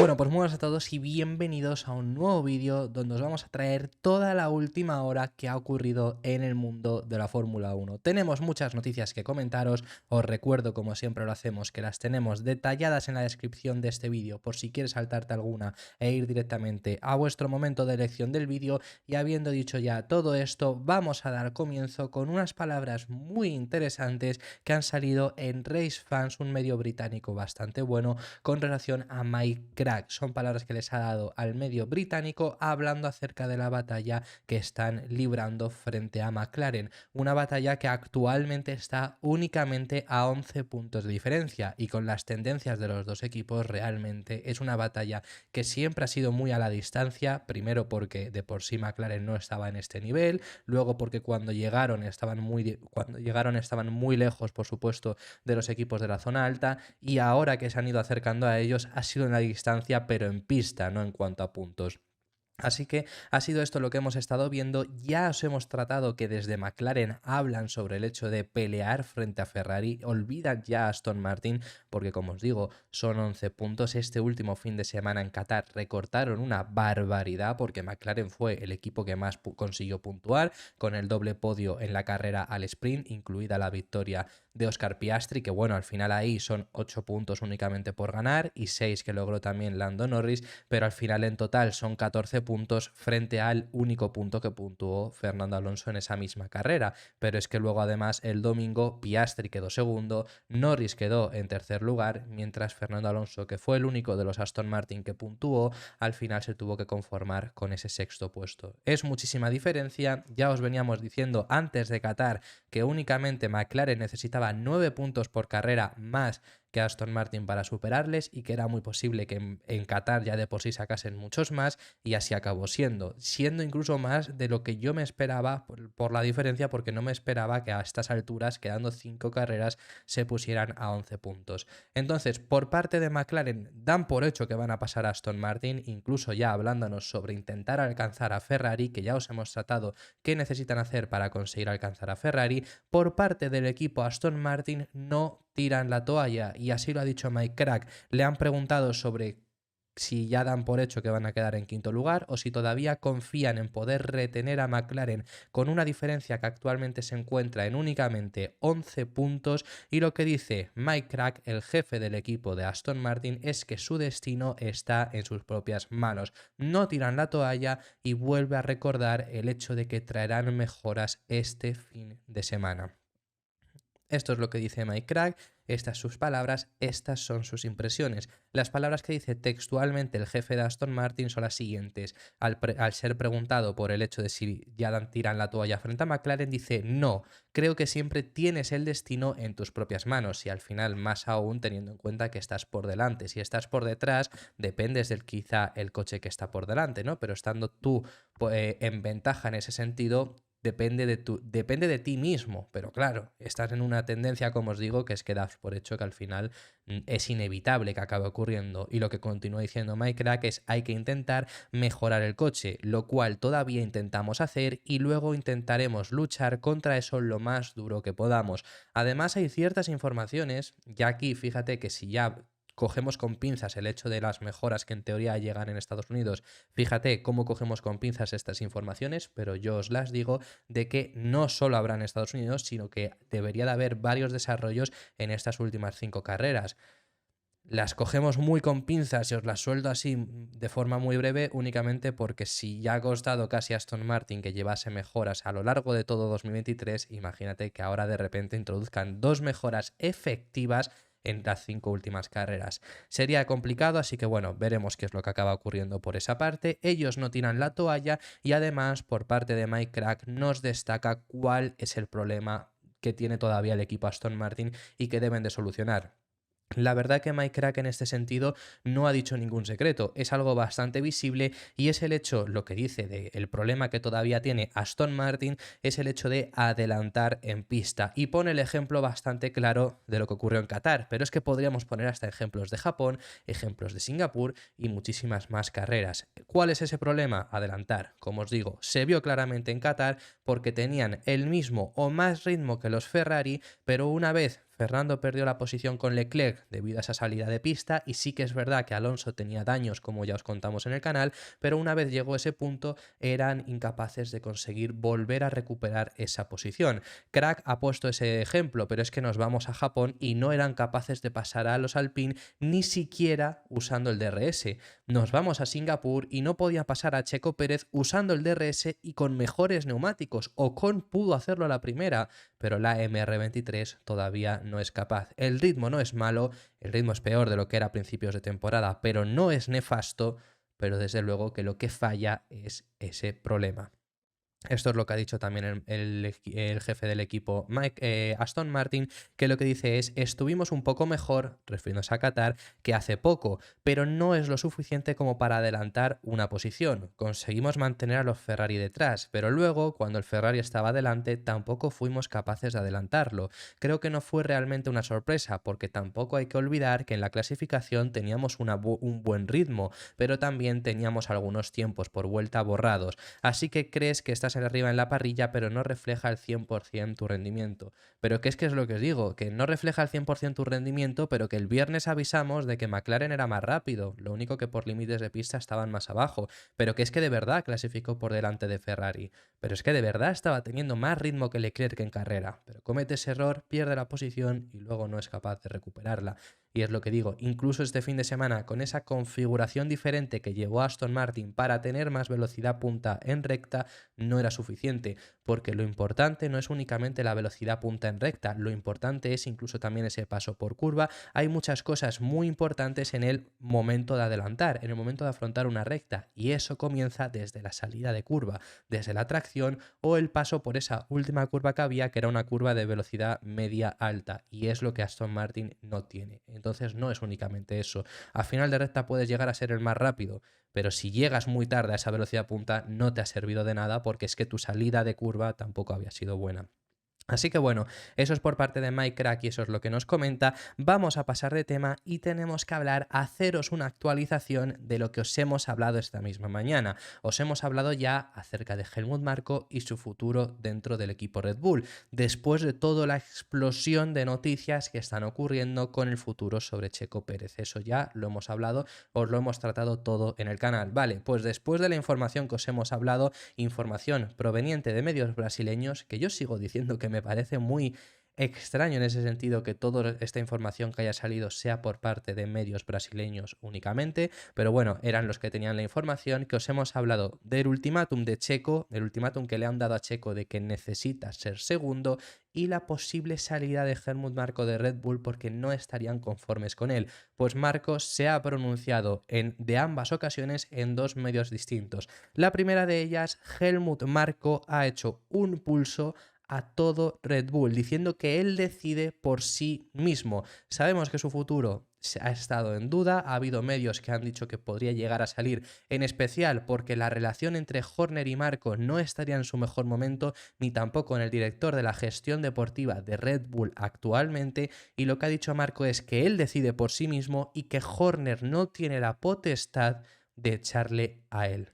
Bueno, pues muy buenas a todos y bienvenidos a un nuevo vídeo donde os vamos a traer toda la última hora que ha ocurrido en el mundo de la Fórmula 1. Tenemos muchas noticias que comentaros, os recuerdo como siempre lo hacemos que las tenemos detalladas en la descripción de este vídeo por si quieres saltarte alguna e ir directamente a vuestro momento de elección del vídeo. Y habiendo dicho ya todo esto, vamos a dar comienzo con unas palabras muy interesantes que han salido en Race Fans, un medio británico bastante bueno, con relación a Mike Crack. Son palabras que les ha dado al medio británico hablando acerca de la batalla que están librando frente a McLaren. Una batalla que actualmente está únicamente a 11 puntos de diferencia, y con las tendencias de los dos equipos realmente es una batalla que siempre ha sido muy a la distancia. Primero porque de por sí McLaren no estaba en este nivel, luego porque cuando llegaron estaban muy lejos, por supuesto, de los equipos de la zona alta, y ahora que se han ido acercando a ellos ha sido en la distancia, pero en pista, no en cuanto a puntos. Así que ha sido esto lo que hemos estado viendo. Ya os hemos tratado que desde McLaren hablan sobre el hecho de pelear frente a Ferrari, olvidan ya a Aston Martin, porque como os digo, son 11 puntos. Este último fin de semana en Qatar recortaron una barbaridad, porque McLaren fue el equipo que más consiguió puntuar, con el doble podio en la carrera al sprint, incluida la victoria de Oscar Piastri, que bueno, al final ahí son 8 puntos únicamente por ganar y 6 que logró también Lando Norris, pero al final en total son 14 puntos frente al único punto que puntuó Fernando Alonso en esa misma carrera. Pero es que luego además el domingo Piastri quedó segundo, Norris quedó en tercer lugar, mientras Fernando Alonso, que fue el único de los Aston Martin que puntuó, al final se tuvo que conformar con ese sexto puesto. Es muchísima diferencia. Ya os veníamos diciendo antes de Qatar que únicamente McLaren necesitaba 9 puntos por carrera más que Aston Martin para superarles, y que era muy posible que en Qatar ya de por sí sacasen muchos más, y así acabó siendo incluso más de lo que yo me esperaba por la diferencia, porque no me esperaba que a estas alturas, quedando 5 carreras, se pusieran a 11 puntos. Entonces, por parte de McLaren dan por hecho que van a pasar a Aston Martin, incluso ya hablándonos sobre intentar alcanzar a Ferrari, que ya os hemos tratado qué necesitan hacer para conseguir alcanzar a Ferrari. Por parte del equipo Aston Martin no tiran la toalla, y así lo ha dicho Mike Crack. Le han preguntado sobre si ya dan por hecho que van a quedar en quinto lugar o si todavía confían en poder retener a McLaren con una diferencia que actualmente se encuentra en únicamente 11 puntos, y lo que dice Mike Crack, el jefe del equipo de Aston Martin, es que su destino está en sus propias manos. No tiran la toalla, y vuelve a recordar el hecho de que traerán mejoras este fin de semana. Esto es lo que dice Mike Crack, estas sus palabras, estas son sus impresiones. Las palabras que dice textualmente el jefe de Aston Martin son las siguientes. Al ser preguntado por el hecho de si ya tiran la toalla frente a McLaren, dice: no, creo que siempre tienes el destino en tus propias manos, y al final más aún teniendo en cuenta que estás por delante. Si estás por detrás, dependes del quizá el coche que está por delante, ¿no? Pero estando tú en ventaja en ese sentido, depende de ti mismo. Pero claro, estás en una tendencia, como os digo, que es que das por hecho que al final es inevitable que acabe ocurriendo. Y lo que continúa diciendo Mike Crack es: hay que intentar mejorar el coche, lo cual todavía intentamos hacer, y luego intentaremos luchar contra eso lo más duro que podamos. Además, hay ciertas informaciones, ya aquí fíjate que si ya cogemos con pinzas el hecho de las mejoras que en teoría llegan en Estados Unidos, fíjate cómo cogemos con pinzas estas informaciones, pero yo os las digo, de que no solo habrá en Estados Unidos, sino que debería de haber varios desarrollos en estas últimas 5 carreras. Las cogemos muy con pinzas y os las suelto así de forma muy breve, únicamente porque si ya ha costado casi a Aston Martin que llevase mejoras a lo largo de todo 2023, imagínate que ahora de repente introduzcan 2 mejoras efectivas en las 5 últimas carreras. Sería complicado, así que bueno, veremos qué es lo que acaba ocurriendo por esa parte. Ellos no tiran la toalla, y además por parte de Mike Crack nos destaca cuál es el problema que tiene todavía el equipo Aston Martin y que deben de solucionar. La verdad que Mike Crack en este sentido no ha dicho ningún secreto, es algo bastante visible, y es el hecho, lo que dice del problema que todavía tiene Aston Martin, es el hecho de adelantar en pista, y pone el ejemplo bastante claro de lo que ocurrió en Qatar, pero es que podríamos poner hasta ejemplos de Japón, ejemplos de Singapur y muchísimas más carreras. ¿Cuál es ese problema? Adelantar. Como os digo, se vio claramente en Qatar porque tenían el mismo o más ritmo que los Ferrari, pero una vez Fernando perdió la posición con Leclerc debido a esa salida de pista y sí que es verdad que Alonso tenía daños, como ya os contamos en el canal, pero una vez llegó ese punto eran incapaces de conseguir volver a recuperar esa posición. Crack ha puesto ese ejemplo, pero es que nos vamos a Japón y no eran capaces de pasar a los Alpine ni siquiera usando el DRS. Nos vamos a Singapur y no podía pasar a Checo Pérez usando el DRS y con mejores neumáticos. Ocon pudo hacerlo a la primera, pero la MR23 todavía no es capaz. El ritmo no es malo, el ritmo es peor de lo que era a principios de temporada, pero no es nefasto, pero desde luego que lo que falla es ese problema. Esto es lo que ha dicho también el jefe del equipo, Aston Martin, que lo que dice es: estuvimos un poco mejor, refiriéndose a Qatar, que hace poco, pero no es lo suficiente como para adelantar una posición. Conseguimos mantener a los Ferrari detrás, pero luego, cuando el Ferrari estaba delante, tampoco fuimos capaces de adelantarlo. Creo que no fue realmente una sorpresa, porque tampoco hay que olvidar que en la clasificación teníamos un buen ritmo, pero también teníamos algunos tiempos por vuelta borrados. Así que crees que estás arriba en la parrilla, pero no refleja al 100% tu rendimiento. Pero ¿qué es lo que os digo? Que no refleja al 100% tu rendimiento, pero que el viernes avisamos de que McLaren era más rápido, lo único que por límites de pista estaban más abajo, pero que es que de verdad clasificó por delante de Ferrari, pero es que de verdad estaba teniendo más ritmo que Leclerc en carrera, pero comete ese error, pierde la posición y luego no es capaz de recuperarla. Y es lo que digo, incluso este fin de semana, con esa configuración diferente que llevó Aston Martin para tener más velocidad punta en recta, no era suficiente, porque lo importante no es únicamente la velocidad punta en recta, lo importante es incluso también ese paso por curva. Hay muchas cosas muy importantes en el momento de adelantar, en el momento de afrontar una recta, y eso comienza desde la salida de curva, desde la tracción o el paso por esa última curva que había, que era una curva de velocidad media alta, y es lo que Aston Martin no tiene. Entonces no es únicamente eso. A final de recta puedes llegar a ser el más rápido, pero si llegas muy tarde a esa velocidad punta no te ha servido de nada, porque es que tu salida de curva tampoco había sido buena. Así que bueno, eso es por parte de Mike Crack y eso es lo que nos comenta. Vamos a pasar de tema y tenemos que haceros una actualización de lo que os hemos hablado esta misma mañana. Os hemos hablado ya acerca de Helmut Marko y su futuro dentro del equipo Red Bull, después de toda la explosión de noticias que están ocurriendo con el futuro sobre Checo Pérez. Eso ya lo hemos hablado, os lo hemos tratado todo en el canal. Vale, pues después de la información que os hemos hablado, información proveniente de medios brasileños, que yo sigo diciendo que me parece muy extraño en ese sentido que toda esta información que haya salido sea por parte de medios brasileños únicamente, pero bueno, eran los que tenían la información, que os hemos hablado del ultimátum de Checo, el ultimátum que le han dado a Checo de que necesita ser segundo y la posible salida de Helmut Marko de Red Bull porque no estarían conformes con él. Pues Marko se ha pronunciado de ambas ocasiones en dos medios distintos. La primera de ellas, Helmut Marko ha hecho un pulso a todo Red Bull, diciendo que él decide por sí mismo. Sabemos que su futuro ha estado en duda, ha habido medios que han dicho que podría llegar a salir, en especial porque la relación entre Horner y Marko no estaría en su mejor momento, ni tampoco en el director de la gestión deportiva de Red Bull actualmente, y lo que ha dicho Marko es que él decide por sí mismo y que Horner no tiene la potestad de echarle a él.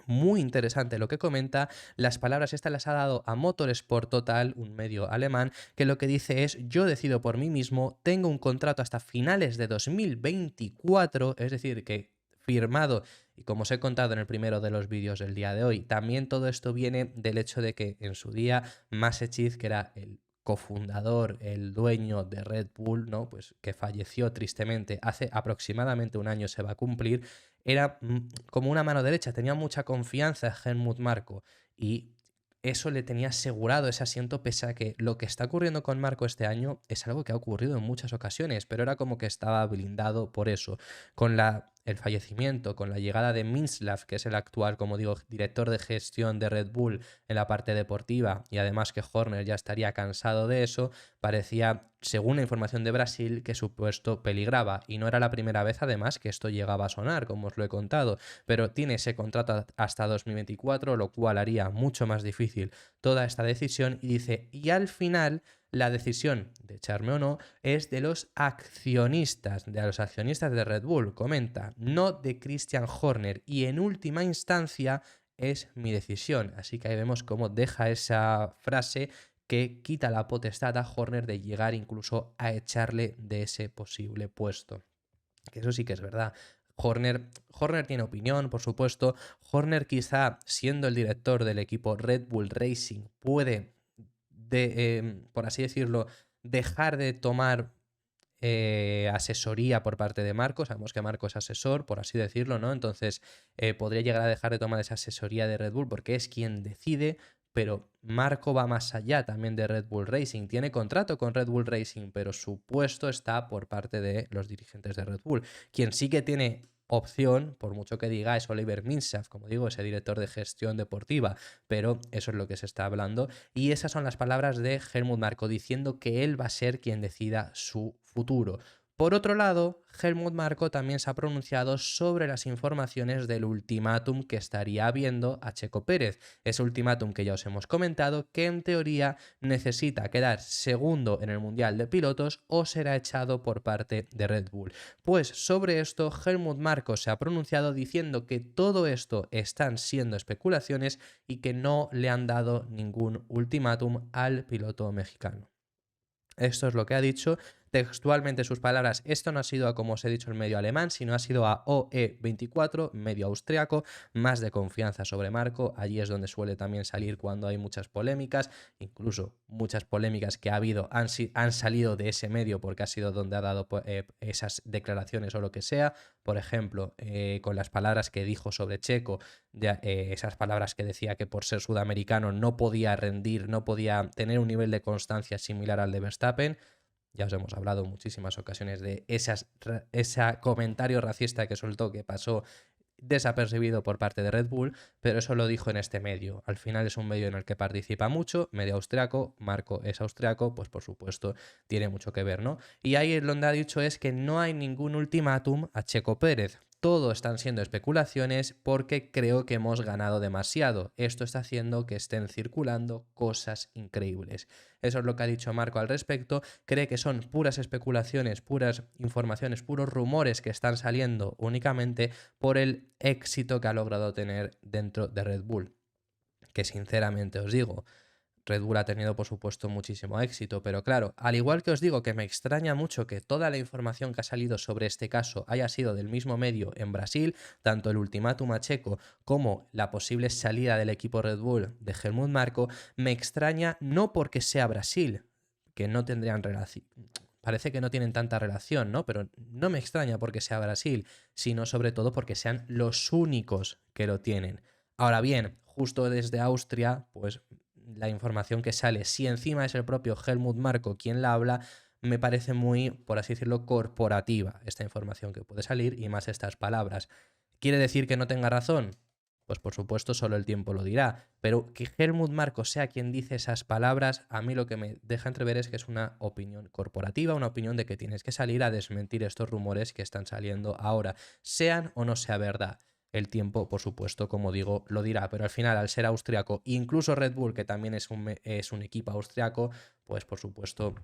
Muy interesante lo que comenta. Las palabras estas las ha dado a Motorsport Total, un medio alemán, que lo que dice es: yo decido por mí mismo, tengo un contrato hasta finales de 2024, es decir, que firmado, y como os he contado en el primero de los vídeos del día de hoy, también todo esto viene del hecho de que en su día Masechich, que era el cofundador, el dueño de Red Bull, ¿no? Pues que falleció tristemente hace aproximadamente un año, se va a cumplir, era como una mano derecha, tenía mucha confianza en Helmut Marko y eso le tenía asegurado ese asiento, pese a que lo que está ocurriendo con Marko este año es algo que ha ocurrido en muchas ocasiones, pero era como que estaba blindado por eso. Con el fallecimiento, con la llegada de Minslav, que es el actual, como digo, director de gestión de Red Bull en la parte deportiva, y además que Horner ya estaría cansado de eso, parecía, según la información de Brasil, que su puesto peligraba, y no era la primera vez además que esto llegaba a sonar, como os lo he contado, pero tiene ese contrato hasta 2024, lo cual haría mucho más difícil toda esta decisión, y dice, y al final la decisión de echarme o no es de los accionistas de Red Bull, comenta, no de Christian Horner, y en última instancia es mi decisión. Así que ahí vemos cómo deja esa frase que quita la potestad a Horner de llegar incluso a echarle de ese posible puesto. Que eso sí que es verdad. Horner tiene opinión, por supuesto. Horner, quizá siendo el director del equipo Red Bull Racing, puede, por así decirlo, dejar de tomar asesoría por parte de Marco. Sabemos que Marco es asesor, por así decirlo, ¿no? Entonces podría llegar a dejar de tomar esa asesoría de Red Bull porque es quien decide, pero Marco va más allá también de Red Bull Racing. Tiene contrato con Red Bull Racing, pero su puesto está por parte de los dirigentes de Red Bull. Quien sí que tiene opción, por mucho que diga, es Oliver Minshaf, como digo, ese director de gestión deportiva, pero eso es lo que se está hablando. Y esas son las palabras de Helmut Marko, diciendo que él va a ser quien decida su futuro. Por otro lado, Helmut Marko también se ha pronunciado sobre las informaciones del ultimátum que estaría habiendo a Checo Pérez. Ese ultimátum que ya os hemos comentado, que en teoría necesita quedar segundo en el Mundial de Pilotos o será echado por parte de Red Bull. Pues sobre esto, Helmut Marko se ha pronunciado diciendo que todo esto están siendo especulaciones y que no le han dado ningún ultimátum al piloto mexicano. Esto es lo que ha dicho textualmente sus palabras. Esto no ha sido a, como os he dicho, el medio alemán, sino ha sido a OE24, medio austriaco, más de confianza sobre Marco. Allí es donde suele también salir cuando hay muchas polémicas, incluso muchas polémicas que ha habido han salido de ese medio porque ha sido donde ha dado esas declaraciones o lo que sea. Por ejemplo, con las palabras que dijo sobre Checo, esas palabras que decía que por ser sudamericano no podía rendir, no podía tener un nivel de constancia similar al de Verstappen. Ya os hemos hablado en muchísimas ocasiones de ese comentario racista que soltó, que pasó desapercibido por parte de Red Bull, pero eso lo dijo en este medio. Al final es un medio en el que participa mucho, medio austriaco, Marco es austriaco, pues por supuesto tiene mucho que ver, ¿no? Y ahí donde ha dicho es que no hay ningún ultimátum a Checo Pérez. Todo están siendo especulaciones porque creo que hemos ganado demasiado. Esto está haciendo que estén circulando cosas increíbles. Eso es lo que ha dicho Marco al respecto. Cree que son puras especulaciones, puras informaciones, puros rumores que están saliendo únicamente por el éxito que ha logrado tener dentro de Red Bull. Que sinceramente os digo, Red Bull ha tenido, por supuesto, muchísimo éxito, pero claro, al igual que os digo que me extraña mucho que toda la información que ha salido sobre este caso haya sido del mismo medio en Brasil, tanto el ultimátum a Checo como la posible salida del equipo Red Bull de Helmut Marko, me extraña no porque sea Brasil, que no tendrían relación. Parece que no tienen tanta relación, ¿no? Pero no me extraña porque sea Brasil, sino sobre todo porque sean los únicos que lo tienen. Ahora bien, justo desde Austria, pues la información que sale, si encima es el propio Helmut Marko quien la habla, me parece muy, por así decirlo, corporativa esta información que puede salir y más estas palabras. ¿Quiere decir que no tenga razón? Pues por supuesto solo el tiempo lo dirá, pero que Helmut Marko sea quien dice esas palabras, a mí lo que me deja entrever es que es una opinión corporativa, una opinión de que tienes que salir a desmentir estos rumores que están saliendo ahora, sean o no sea verdad. El tiempo, por supuesto, como digo, lo dirá, pero al final, al ser austriaco, incluso Red Bull, que también es un equipo austriaco, pues por supuesto,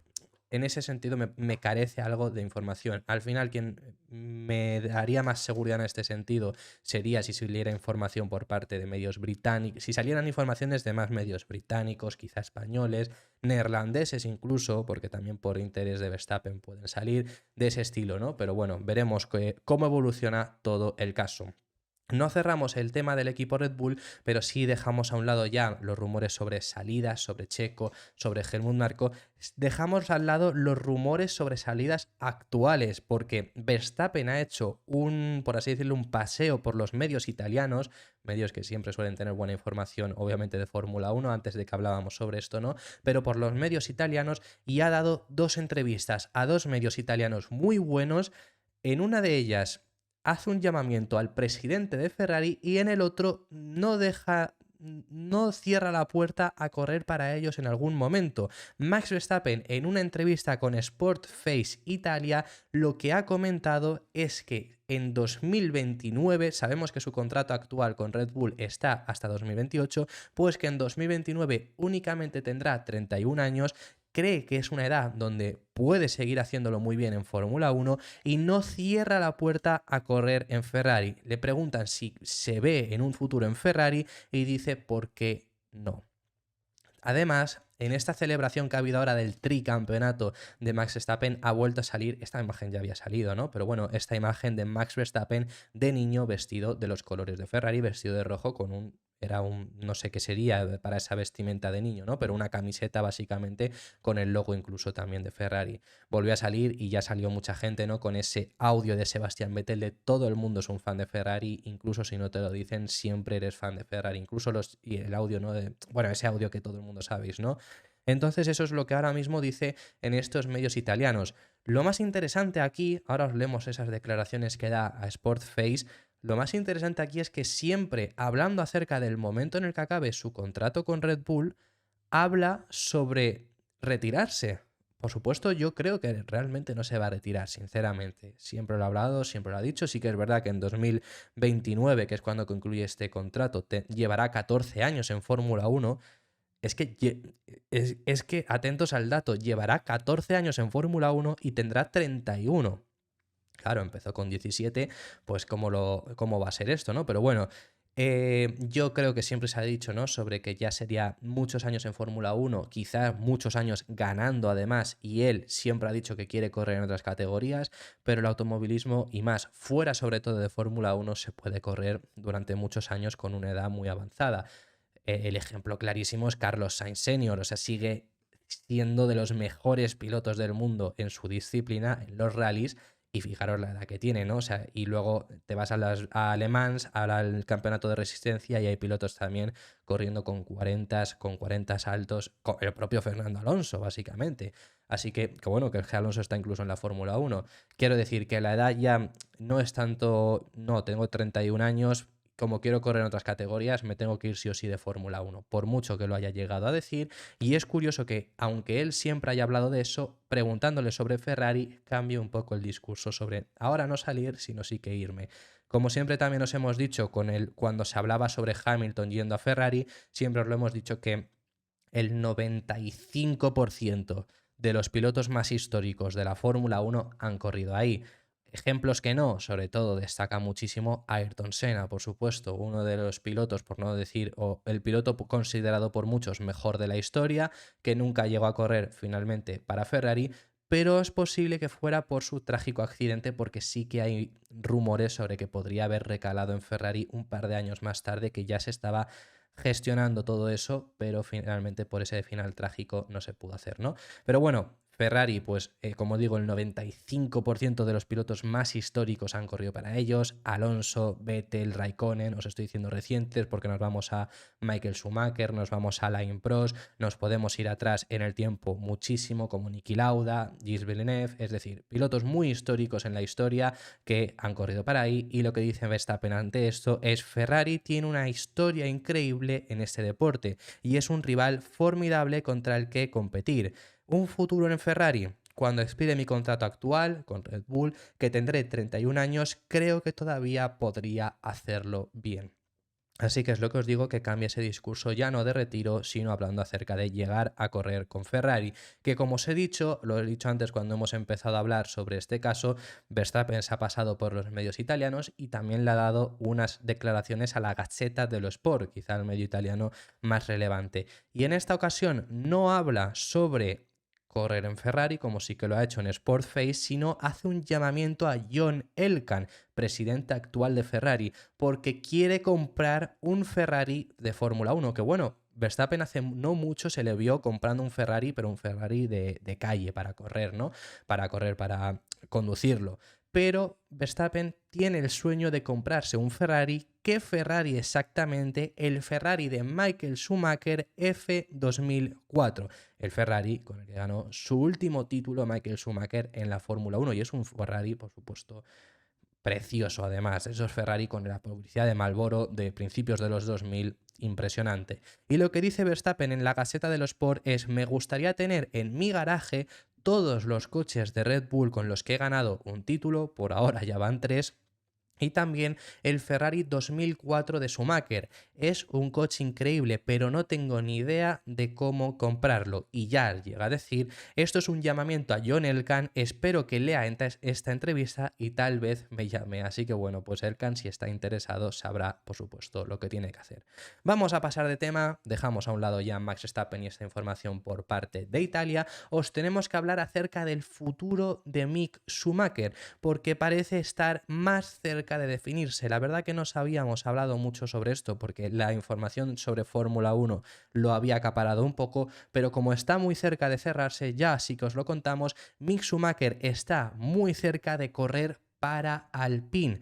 en ese sentido me carece algo de información. Al final, quien me daría más seguridad en este sentido sería si saliera información por parte de medios británicos, si salieran informaciones de más medios británicos, quizá españoles, neerlandeses incluso, porque también por interés de Verstappen pueden salir de ese estilo, ¿no? Pero bueno, veremos cómo evoluciona todo el caso. No cerramos el tema del equipo Red Bull, pero sí dejamos a un lado ya los rumores sobre salidas, sobre Checo, sobre Helmut Marko. Dejamos al lado los rumores sobre salidas actuales, porque Verstappen ha hecho por así decirlo, un paseo por los medios italianos, medios que siempre suelen tener buena información, obviamente de Fórmula 1, antes de que hablábamos sobre esto, ¿no? Pero por los medios italianos y ha dado dos entrevistas a dos medios italianos muy buenos. En una de ellas hace un llamamiento al presidente de Ferrari y en el otro no cierra la puerta a correr para ellos en algún momento. Max Verstappen, en una entrevista con Sportface Italia, lo que ha comentado es que en 2029, sabemos que su contrato actual con Red Bull está hasta 2028, pues que en 2029 únicamente tendrá 31 años, cree que es una edad donde puede seguir haciéndolo muy bien en Fórmula 1 y no cierra la puerta a correr en Ferrari. Le preguntan si se ve en un futuro en Ferrari y dice por qué no. Además, En esta celebración que ha habido ahora del tricampeonato de Max Verstappen ha vuelto a salir, esta imagen ya había salido, ¿no? Pero bueno, esta imagen de Max Verstappen de niño vestido de los colores de Ferrari, vestido de rojo con no sé qué sería para esa vestimenta de niño, ¿no? Pero una camiseta básicamente con el logo incluso también de Ferrari. Volvió a salir y ya salió mucha gente, ¿no? Con ese audio de Sebastián Vettel de todo el mundo es un fan de Ferrari, incluso si no te lo dicen, siempre eres fan de Ferrari, incluso y el audio, ¿no? Bueno, ese audio que todo el mundo sabéis, ¿no? Entonces eso es lo que ahora mismo dice en estos medios italianos. Lo más interesante aquí, ahora os leemos esas declaraciones que da a Sportface, lo más interesante aquí es que siempre hablando acerca del momento en el que acabe su contrato con Red Bull, habla sobre retirarse. Por supuesto, yo creo que realmente no se va a retirar, sinceramente. Siempre lo ha hablado, siempre lo ha dicho. Sí que es verdad que en 2029, que es cuando concluye este contrato, llevará 14 años en Fórmula 1. Es que, atentos al dato, llevará 14 años en Fórmula 1 y tendrá 31. Claro, empezó con 17, pues cómo va a ser esto, ¿no? Pero bueno, yo creo que siempre se ha dicho, ¿no? Sobre que ya sería muchos años en Fórmula 1, quizás muchos años ganando además, y él siempre ha dicho que quiere correr en otras categorías, pero el automovilismo y más, fuera sobre todo de Fórmula 1, se puede correr durante muchos años con una edad muy avanzada. El ejemplo clarísimo es Carlos Sainz Senior, o sea, sigue siendo de los mejores pilotos del mundo en su disciplina, en los rallies, y fijaros la edad que tiene, ¿no? O sea, y luego te vas a Le Mans, al campeonato de resistencia, y hay pilotos también corriendo con 40 saltos, con el propio Fernando Alonso, básicamente. Así que bueno, que el G. Alonso está incluso en la Fórmula 1. Quiero decir que la edad ya no es tanto, no, tengo 31 años, como quiero correr en otras categorías, me tengo que ir sí o sí de Fórmula 1, por mucho que lo haya llegado a decir. Y es curioso que, aunque él siempre haya hablado de eso, preguntándole sobre Ferrari, cambie un poco el discurso sobre ahora no salir, sino sí que irme. Como siempre también os hemos dicho cuando se hablaba sobre Hamilton yendo a Ferrari, siempre os lo hemos dicho que el 95% de los pilotos más históricos de la Fórmula 1 han corrido ahí. Ejemplos que no, sobre todo destaca muchísimo Ayrton Senna, por supuesto, uno de los pilotos, por no decir, o el piloto considerado por muchos mejor de la historia, que nunca llegó a correr finalmente para Ferrari, pero es posible que fuera por su trágico accidente, porque sí que hay rumores sobre que podría haber recalado en Ferrari un par de años más tarde, que ya se estaba gestionando todo eso, pero finalmente por ese final trágico no se pudo hacer, ¿no? Pero bueno, Ferrari, pues como digo, el 95% de los pilotos más históricos han corrido para ellos. Alonso, Vettel, Raikkonen, os estoy diciendo recientes porque nos vamos a Michael Schumacher, nos vamos a Alain Prost, nos podemos ir atrás en el tiempo muchísimo como Niki Lauda, Gilles Villeneuve, es decir, pilotos muy históricos en la historia que han corrido para ahí. Y lo que dice Verstappen ante esto es: Ferrari tiene una historia increíble en este deporte y es un rival formidable contra el que competir. Un futuro en Ferrari. Cuando expire mi contrato actual con Red Bull, que tendré 31 años, creo que todavía podría hacerlo bien. Así que es lo que os digo, que cambia ese discurso ya no de retiro, sino hablando acerca de llegar a correr con Ferrari, que como os he dicho, lo he dicho antes cuando hemos empezado a hablar sobre este caso, Verstappen se ha pasado por los medios italianos y también le ha dado unas declaraciones a la Gazzetta dello Sport, quizá el medio italiano más relevante. Y en esta ocasión no habla sobre correr en Ferrari, como sí que lo ha hecho en Sportface, sino hace un llamamiento a John Elkann, presidente actual de Ferrari, porque quiere comprar un Ferrari de Fórmula 1, que bueno, Verstappen hace no mucho se le vio comprando un Ferrari, pero un Ferrari de calle para correr, ¿no? Para correr, para conducirlo. Pero Verstappen tiene el sueño de comprarse un Ferrari. ¿Qué Ferrari exactamente? El Ferrari de Michael Schumacher F2004. El Ferrari con el que ganó su último título Michael Schumacher en la Fórmula 1. Y es un Ferrari, por supuesto, precioso además. Esos Ferrari con la publicidad de Marlboro de principios de los 2000, impresionante. Y lo que dice Verstappen en la Gazzetta dello Sport es: me gustaría tener en mi garaje todos los coches de Red Bull con los que he ganado un título, por ahora ya van 3, Y también el Ferrari 2004 de Schumacher. Es un coche increíble, pero no tengo ni idea de cómo comprarlo. Y ya llega a decir, esto es un llamamiento a John Elkann, espero que lea esta entrevista y tal vez me llame. Así que bueno, pues Elkann, si está interesado, sabrá, por supuesto, lo que tiene que hacer. Vamos a pasar de tema, dejamos a un lado ya Max Verstappen y esta información por parte de Italia. Os tenemos que hablar acerca del futuro de Mick Schumacher, porque parece estar más cerca de definirse. La verdad que no habíamos hablado mucho sobre esto porque la información sobre Fórmula 1 lo había acaparado un poco, pero como está muy cerca de cerrarse, ya sí que os lo contamos, Mick Schumacher está muy cerca de correr para Alpine.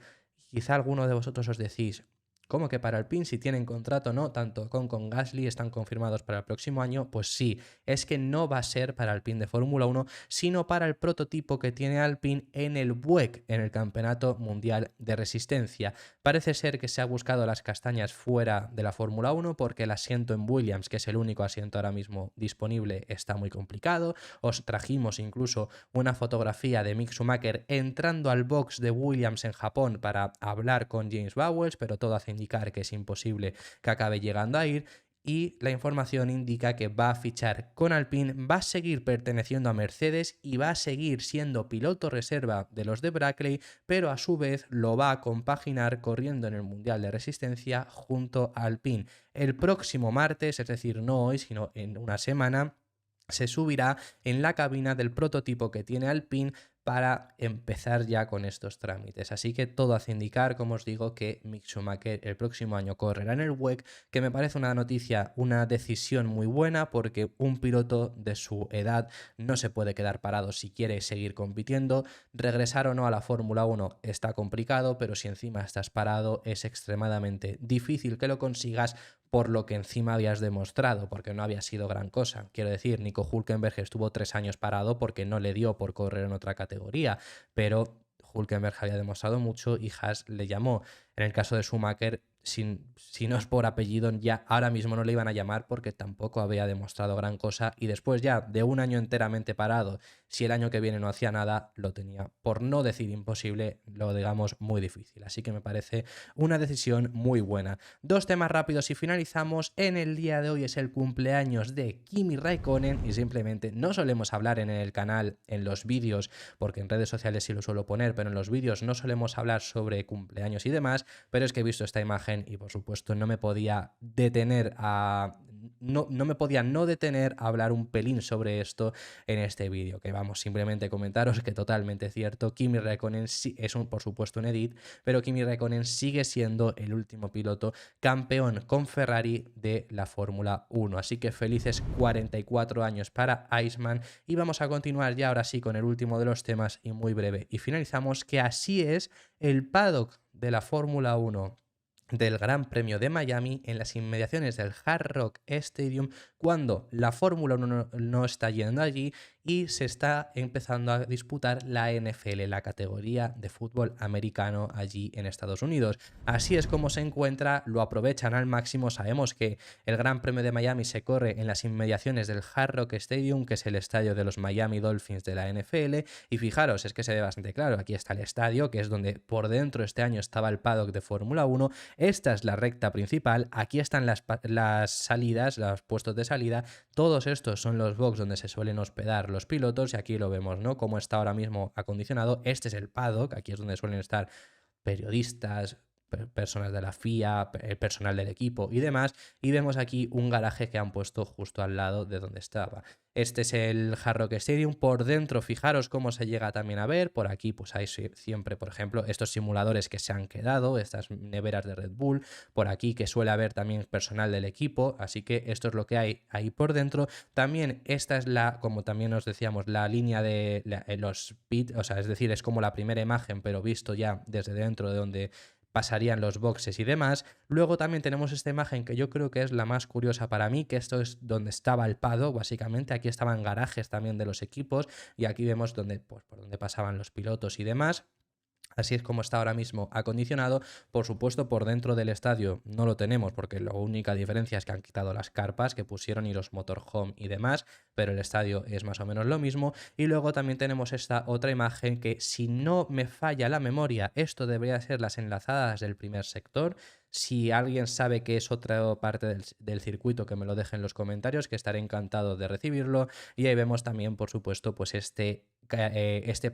Quizá alguno de vosotros os decís, ¿cómo que para Alpine? Si tienen contrato, ¿no? Tanto con Gasly están confirmados para el próximo año. Pues sí, es que no va a ser para Alpine de Fórmula 1, sino para el prototipo que tiene Alpine en el WEC, en el Campeonato Mundial de Resistencia. Parece ser que se ha buscado las castañas fuera de la Fórmula 1 porque el asiento en Williams, que es el único asiento ahora mismo disponible, está muy complicado. Os trajimos incluso una fotografía de Mick Schumacher entrando al box de Williams en Japón para hablar con James Vowles, pero todo hace indicar que es imposible que acabe llegando a ir. Y la información indica que va a fichar con Alpine, va a seguir perteneciendo a Mercedes y va a seguir siendo piloto reserva de los de Brackley, pero a su vez lo va a compaginar corriendo en el Mundial de Resistencia junto a Alpine. El próximo martes, es decir, no hoy, sino en una semana, se subirá en la cabina del prototipo que tiene Alpine para empezar ya con estos trámites. Así que todo hace indicar, como os digo, que Mick Schumacher el próximo año correrá en el WEC, que me parece una noticia, una decisión muy buena, porque un piloto de su edad no se puede quedar parado si quiere seguir compitiendo. Regresar o no a la Fórmula 1 está complicado, pero si encima estás parado es extremadamente difícil que lo consigas, por lo que encima habías demostrado, porque no había sido gran cosa. Quiero decir, Nico Hülkenberg estuvo 3 años parado porque no le dio por correr en otra categoría, pero Hülkenberg había demostrado mucho y Haas le llamó. En el caso de Schumacher, si no es por apellido, ya ahora mismo no le iban a llamar porque tampoco había demostrado gran cosa, y después ya de un año enteramente parado, si el año que viene no hacía nada, lo tenía, por no decir imposible, lo digamos muy difícil. Así que me parece una decisión muy buena. Dos temas rápidos y finalizamos. En el día de hoy es el cumpleaños de Kimi Raikkonen y simplemente no solemos hablar en el canal, en los vídeos, porque en redes sociales sí lo suelo poner, pero en los vídeos no solemos hablar sobre cumpleaños y demás, pero es que he visto esta imagen y por supuesto no me podía detener a... No me podía no detener a hablar un pelín sobre esto en este vídeo, que vamos, simplemente comentaros que totalmente cierto, Kimi Raikkonen es por supuesto un edit, pero Kimi Raikkonen sigue siendo el último piloto campeón con Ferrari de la Fórmula 1. Así que felices 44 años para Iceman, y vamos a continuar ya ahora sí con el último de los temas y muy breve. Y finalizamos que así es el paddock de la Fórmula 1 del Gran Premio de Miami en las inmediaciones del Hard Rock Stadium, cuando la Fórmula 1 no está yendo allí y se está empezando a disputar la NFL, la categoría de fútbol americano allí en Estados Unidos. Así es como se encuentra, lo aprovechan al máximo. Sabemos que el Gran Premio de Miami se corre en las inmediaciones del Hard Rock Stadium, que es el estadio de los Miami Dolphins de la NFL, y fijaros, es que se ve bastante claro, aquí está el estadio, que es donde por dentro este año estaba el paddock de Fórmula 1. Esta es la recta principal, aquí están las salidas, los puestos de salida, todos estos son los box donde se suelen hospedar los pilotos, y aquí lo vemos, ¿no? Cómo está ahora mismo acondicionado. Este es el paddock, aquí es donde suelen estar periodistas, personas de la FIA, el personal del equipo y demás, y vemos aquí un garaje que han puesto justo al lado de donde estaba. Este es el Hard Rock Stadium. Por dentro, fijaros cómo se llega también a ver. Por aquí pues hay siempre, por ejemplo, estos simuladores que se han quedado, estas neveras de Red Bull. Por aquí que suele haber también personal del equipo, así que esto es lo que hay ahí por dentro. También esta es como también os decíamos, la línea de los pit, o sea, es decir, es como la primera imagen, pero visto ya desde dentro de donde pasarían los boxes y demás. Luego también tenemos esta imagen que yo creo que es la más curiosa para mí, que esto es donde estaba el paddock, básicamente. Aquí estaban garajes también de los equipos, y aquí vemos donde, pues, por donde pasaban los pilotos y demás. Así es como está ahora mismo acondicionado. Por supuesto, por dentro del estadio no lo tenemos, porque la única diferencia es que han quitado las carpas que pusieron y los motorhome y demás, pero el estadio es más o menos lo mismo. Y luego también tenemos esta otra imagen que, si no me falla la memoria, esto debería ser las enlazadas del primer sector. Si alguien sabe que es otra parte del circuito, que me lo deje en los comentarios, que estaré encantado de recibirlo. Y ahí vemos también, por supuesto, pues este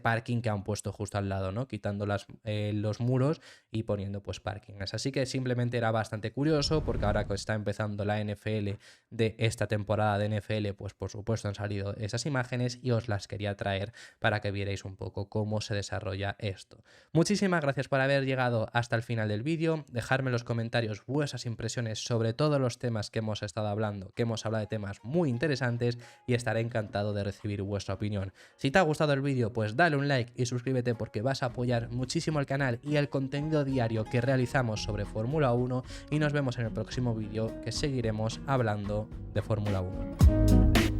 parking que han puesto justo al lado, ¿no? Quitando los muros y poniendo pues parkings. Así que simplemente era bastante curioso, porque ahora que está empezando la NFL de esta temporada de NFL, pues por supuesto han salido esas imágenes y os las quería traer para que vierais un poco cómo se desarrolla esto. Muchísimas gracias por haber llegado hasta el final del vídeo. Dejadme en los comentarios vuestras impresiones sobre todos los temas que hemos estado hablando, que hemos hablado de temas muy interesantes, y estaré encantado de recibir vuestra opinión. Si te ha gustado el vídeo, pues dale un like y suscríbete, porque vas a apoyar muchísimo el canal y el contenido diario que realizamos sobre Fórmula 1, y nos vemos en el próximo vídeo, que seguiremos hablando de Fórmula 1.